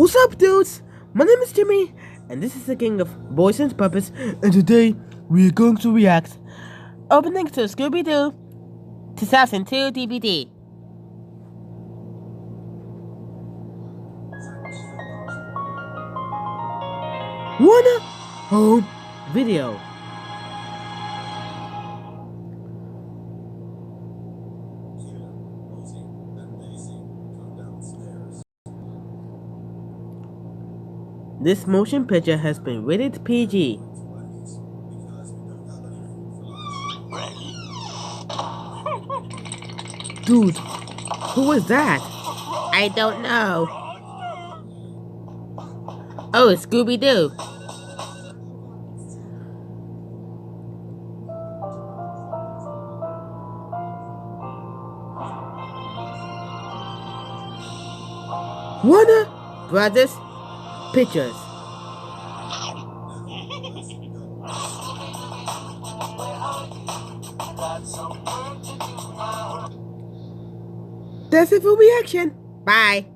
What's up, dudes? My name is Jimmy, and this is the King of Boys and Puppets, and today we are going to react opening to Scooby-Doo 2002 DVD. Wanna home video. This motion picture has been rated PG. Dude, who is that? I don't know. Oh, it's Scooby-Doo. Warner Brothers Pictures. That's it for reaction. Bye.